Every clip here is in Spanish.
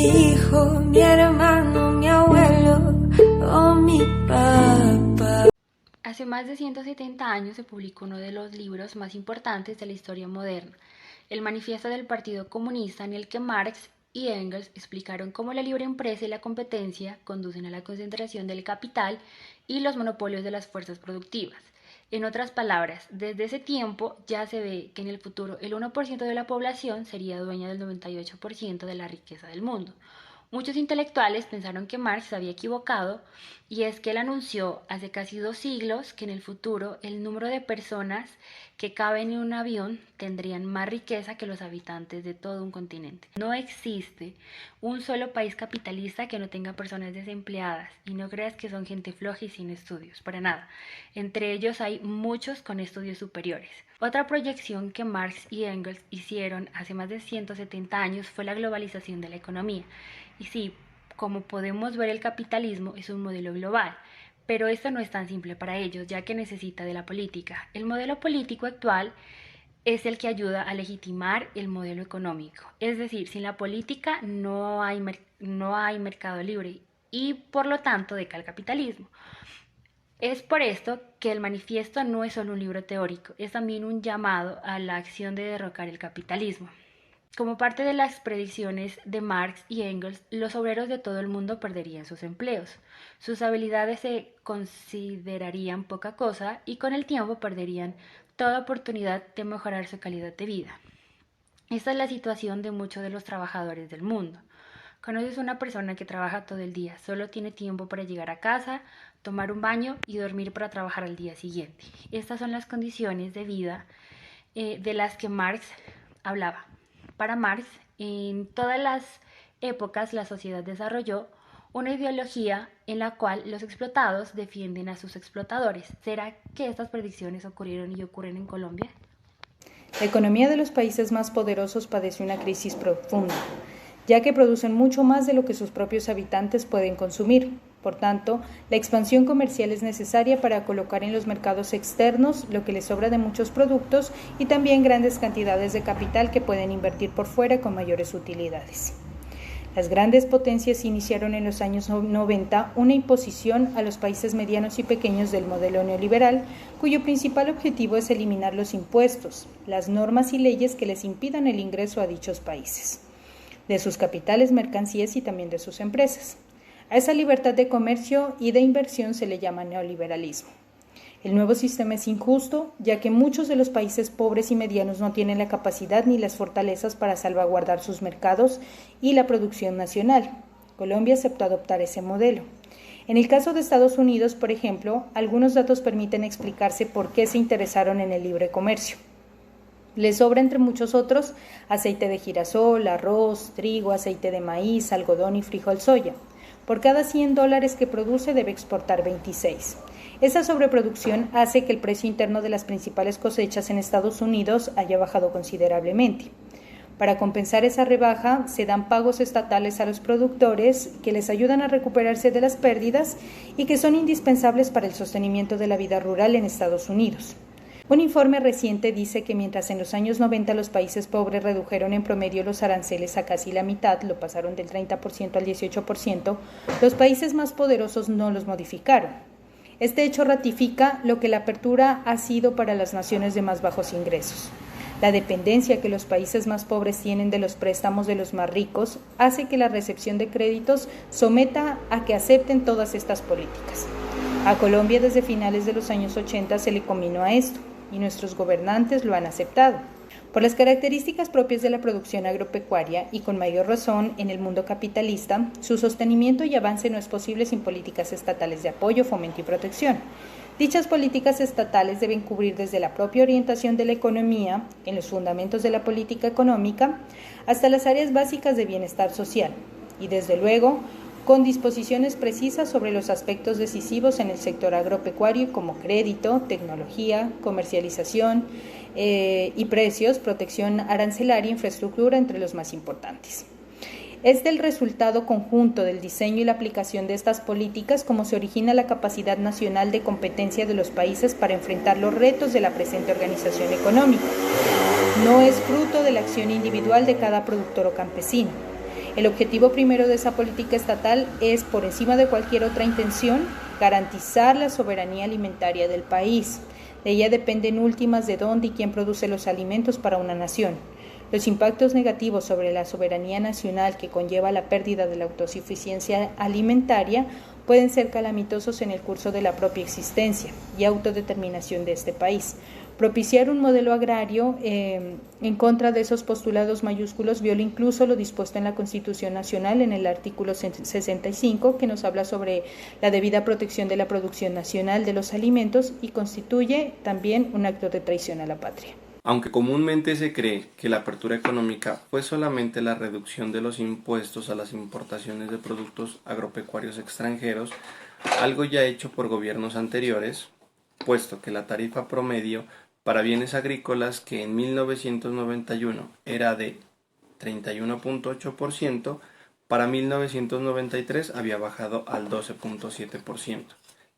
mi hijo, mi hermano, mi abuelo o mi papá. Hace más de 170 años se publicó uno de los libros más importantes de la historia moderna, el Manifiesto del Partido Comunista, en el que Marx y Engels explicaron cómo la libre empresa y la competencia conducen a la concentración del capital y los monopolios de las fuerzas productivas. En otras palabras, desde ese tiempo ya se ve que en el futuro el 1% de la población sería dueña del 98% de la riqueza del mundo. Muchos intelectuales pensaron que Marx se había equivocado, y es que él anunció hace casi 2 siglos que en el futuro el número de personas que caben en un avión tendrían más riqueza que los habitantes de todo un continente. No existe un solo país capitalista que no tenga personas desempleadas, y no creas que son gente floja y sin estudios, para nada. Entre ellos hay muchos con estudios superiores. Otra proyección que Marx y Engels hicieron hace más de 170 años fue la globalización de la economía. Y sí, como podemos ver, el capitalismo es un modelo global, pero esto no es tan simple para ellos, ya que necesita de la política. El modelo político actual es el que ayuda a legitimar el modelo económico. Es decir, sin la política no hay mercado libre y por lo tanto decae el capitalismo. Es por esto que el manifiesto no es solo un libro teórico, es también un llamado a la acción de derrocar el capitalismo. Como parte de las predicciones de Marx y Engels, los obreros de todo el mundo perderían sus empleos. Sus habilidades se considerarían poca cosa y con el tiempo perderían toda oportunidad de mejorar su calidad de vida. Esta es la situación de muchos de los trabajadores del mundo. Conoces una persona que trabaja todo el día, solo tiene tiempo para llegar a casa, tomar un baño y dormir para trabajar al día siguiente. Estas son las condiciones de vida de las que Marx hablaba. Para Marx, en todas las épocas la sociedad desarrolló una ideología en la cual los explotados defienden a sus explotadores. ¿Será que estas predicciones ocurrieron y ocurren en Colombia? La economía de los países más poderosos padece una crisis profunda, ya que producen mucho más de lo que sus propios habitantes pueden consumir. Por tanto, la expansión comercial es necesaria para colocar en los mercados externos lo que les sobra de muchos productos y también grandes cantidades de capital que pueden invertir por fuera con mayores utilidades. Las grandes potencias iniciaron en los años 90 una imposición a los países medianos y pequeños del modelo neoliberal, cuyo principal objetivo es eliminar los impuestos, las normas y leyes que les impidan el ingreso a dichos países, de sus capitales, mercancías y también de sus empresas. A esa libertad de comercio y de inversión se le llama neoliberalismo. El nuevo sistema es injusto, ya que muchos de los países pobres y medianos no tienen la capacidad ni las fortalezas para salvaguardar sus mercados y la producción nacional. Colombia aceptó adoptar ese modelo. En el caso de Estados Unidos, por ejemplo, algunos datos permiten explicarse por qué se interesaron en el libre comercio. Les sobra, entre muchos otros, aceite de girasol, arroz, trigo, aceite de maíz, algodón y frijol soya. Por cada $100 que produce debe exportar 26. Esa sobreproducción hace que el precio interno de las principales cosechas en Estados Unidos haya bajado considerablemente. Para compensar esa rebaja, se dan pagos estatales a los productores que les ayudan a recuperarse de las pérdidas y que son indispensables para el sostenimiento de la vida rural en Estados Unidos. Un informe reciente dice que mientras en los años 90 los países pobres redujeron en promedio los aranceles a casi la mitad, lo pasaron del 30% al 18%, los países más poderosos no los modificaron. Este hecho ratifica lo que la apertura ha sido para las naciones de más bajos ingresos. La dependencia que los países más pobres tienen de los préstamos de los más ricos hace que la recepción de créditos someta a que acepten todas estas políticas. A Colombia desde finales de los años 80 se le combinó a esto, y nuestros gobernantes lo han aceptado. Por las características propias de la producción agropecuaria y con mayor razón en el mundo capitalista, su sostenimiento y avance no es posible sin políticas estatales de apoyo, fomento y protección. Dichas políticas estatales deben cubrir desde la propia orientación de la economía, en los fundamentos de la política económica, hasta las áreas básicas de bienestar social y, desde luego, con disposiciones precisas sobre los aspectos decisivos en el sector agropecuario como crédito, tecnología, comercialización y precios, protección arancelaria, infraestructura, entre los más importantes. Es del resultado conjunto del diseño y la aplicación de estas políticas como se origina la capacidad nacional de competencia de los países para enfrentar los retos de la presente organización económica. No es fruto de la acción individual de cada productor o campesino. El objetivo primero de esa política estatal es, por encima de cualquier otra intención, garantizar la soberanía alimentaria del país. De ella depende en últimas de dónde y quién produce los alimentos para una nación. Los impactos negativos sobre la soberanía nacional que conlleva la pérdida de la autosuficiencia alimentaria pueden ser calamitosos en el curso de la propia existencia y autodeterminación de este país. Propiciar un modelo agrario en contra de esos postulados mayúsculos viola incluso lo dispuesto en la Constitución Nacional en el artículo 65, que nos habla sobre la debida protección de la producción nacional de los alimentos y constituye también un acto de traición a la patria. Aunque comúnmente se cree que la apertura económica fue solamente la reducción de los impuestos a las importaciones de productos agropecuarios extranjeros, algo ya hecho por gobiernos anteriores, puesto que la tarifa promedio para bienes agrícolas, que en 1991 era de 31.8%, para 1993 había bajado al 12.7%.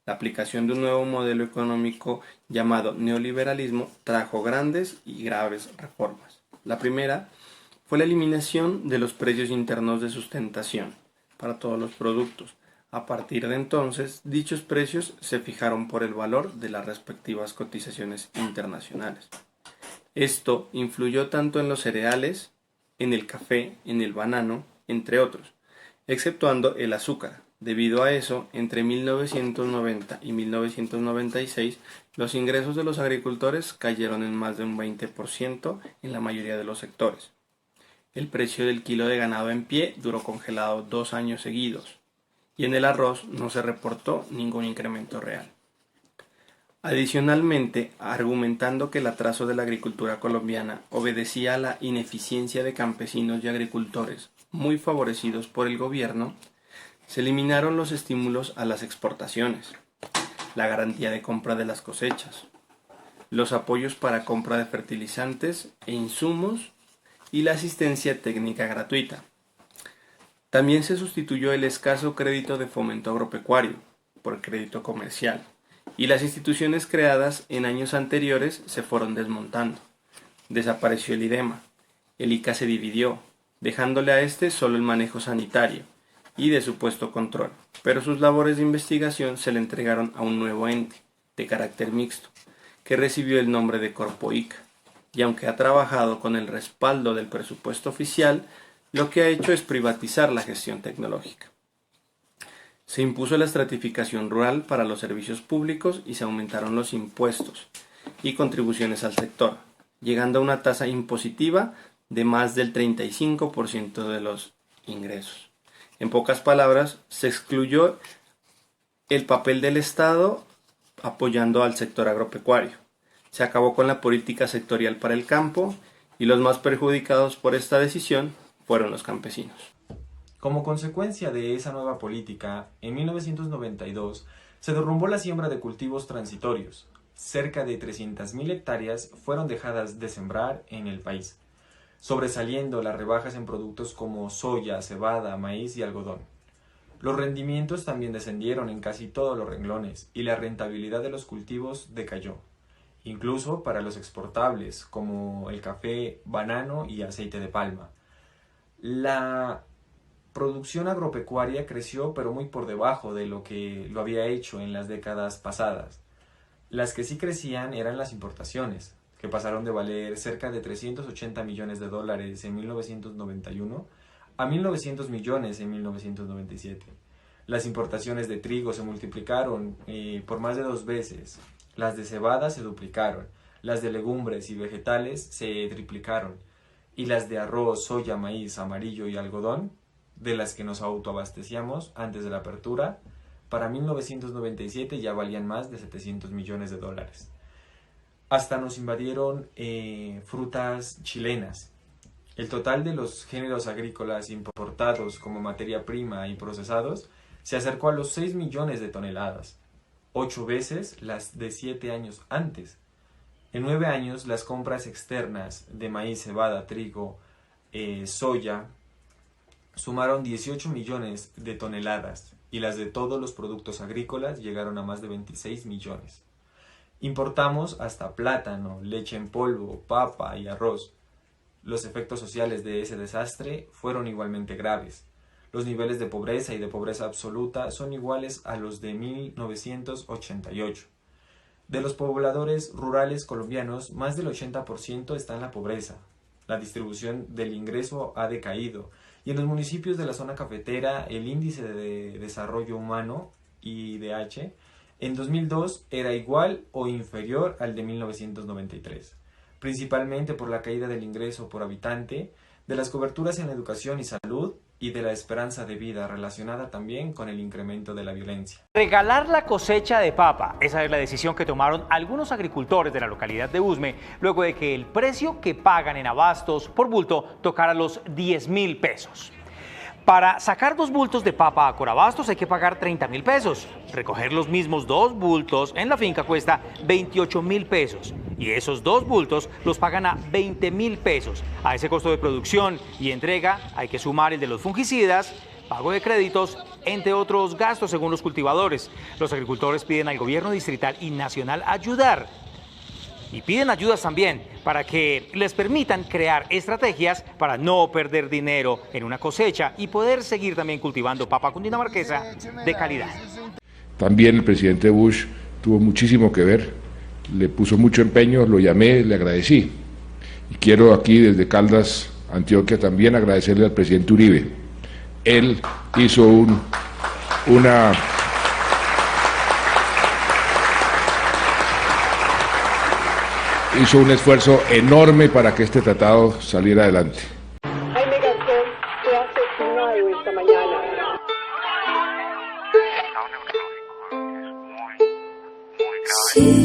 La aplicación de un nuevo modelo económico llamado neoliberalismo trajo grandes y graves reformas. La primera fue la eliminación de los precios internos de sustentación para todos los productos. A partir de entonces, dichos precios se fijaron por el valor de las respectivas cotizaciones internacionales. Esto influyó tanto en los cereales, en el café, en el banano, entre otros, exceptuando el azúcar. Debido a eso, entre 1990 y 1996, los ingresos de los agricultores cayeron en más de un 20% en la mayoría de los sectores. El precio del kilo de ganado en pie duró congelado 2 años seguidos, y en el arroz no se reportó ningún incremento real. Adicionalmente, argumentando que el atraso de la agricultura colombiana obedecía a la ineficiencia de campesinos y agricultores muy favorecidos por el gobierno, se eliminaron los estímulos a las exportaciones, la garantía de compra de las cosechas, los apoyos para compra de fertilizantes e insumos y la asistencia técnica gratuita. También se sustituyó el escaso crédito de fomento agropecuario por crédito comercial, y las instituciones creadas en años anteriores se fueron desmontando. Desapareció el IDEMA, el ICA se dividió, dejándole a este solo el manejo sanitario y de supuesto control, pero sus labores de investigación se le entregaron a un nuevo ente, de carácter mixto, que recibió el nombre de Corpoica, y aunque ha trabajado con el respaldo del presupuesto oficial, lo que ha hecho es privatizar la gestión tecnológica. Se impuso la estratificación rural para los servicios públicos y se aumentaron los impuestos y contribuciones al sector, llegando a una tasa impositiva de más del 35% de los ingresos. En pocas palabras, se excluyó el papel del Estado apoyando al sector agropecuario. Se acabó con la política sectorial para el campo y los más perjudicados por esta decisión fueron los campesinos. Como consecuencia de esa nueva política, en 1992 se derrumbó la siembra de cultivos transitorios. Cerca de 300.000 hectáreas fueron dejadas de sembrar en el país, sobresaliendo las rebajas en productos como soya, cebada, maíz y algodón. Los rendimientos también descendieron en casi todos los renglones y la rentabilidad de los cultivos decayó, incluso para los exportables como el café, banano y aceite de palma. La producción agropecuaria creció pero muy por debajo de lo que lo había hecho en las décadas pasadas. Las que sí crecían eran las importaciones, que pasaron de valer cerca de 380 millones de dólares en 1991 a 1.900 millones en 1997. Las importaciones de trigo se multiplicaron por más de 2 veces, las de cebada se duplicaron, las de legumbres y vegetales se triplicaron, y las de arroz, soya, maíz, amarillo y algodón, de las que nos autoabastecíamos antes de la apertura, para 1997 ya valían más de 700 millones de dólares. Hasta nos invadieron frutas chilenas. El total de los géneros agrícolas importados como materia prima y procesados se acercó a los 6 millones de toneladas, 8 veces las de 7 años antes. En 9 años, las compras externas de maíz, cebada, trigo, soya, sumaron 18 millones de toneladas y las de todos los productos agrícolas llegaron a más de 26 millones. Importamos hasta plátano, leche en polvo, papa y arroz. Los efectos sociales de ese desastre fueron igualmente graves. Los niveles de pobreza y de pobreza absoluta son iguales a los de 1988. De los pobladores rurales colombianos, más del 80% está en la pobreza. La distribución del ingreso ha decaído y en los municipios de la zona cafetera el índice de desarrollo humano, IDH, en 2002 era igual o inferior al de 1993, principalmente por la caída del ingreso por habitante, de las coberturas en la educación y salud y de la esperanza de vida relacionada también con el incremento de la violencia. Regalar la cosecha de papa, esa es la decisión que tomaron algunos agricultores de la localidad de Usme, luego de que el precio que pagan en abastos por bulto tocara los 10.000 pesos. Para sacar 2 bultos de papa a Corabastos hay que pagar 30.000 pesos. Recoger los mismos 2 bultos en la finca cuesta 28.000 pesos. Y esos 2 bultos los pagan a 20.000 pesos. A ese costo de producción y entrega hay que sumar el de los fungicidas, pago de créditos, entre otros gastos según los cultivadores. Los agricultores piden al gobierno distrital y nacional ayudar. Y piden ayudas también para que les permitan crear estrategias para no perder dinero en una cosecha y poder seguir también cultivando papa cundinamarquesa de calidad. También el presidente Bush tuvo muchísimo que ver, le puso mucho empeño, lo llamé, le agradecí. Y quiero aquí desde Caldas, Antioquia, también agradecerle al presidente Uribe. Él hizo un esfuerzo enorme para que este tratado saliera adelante. Jaime Garzón fue asesinado esta mañana. Sí.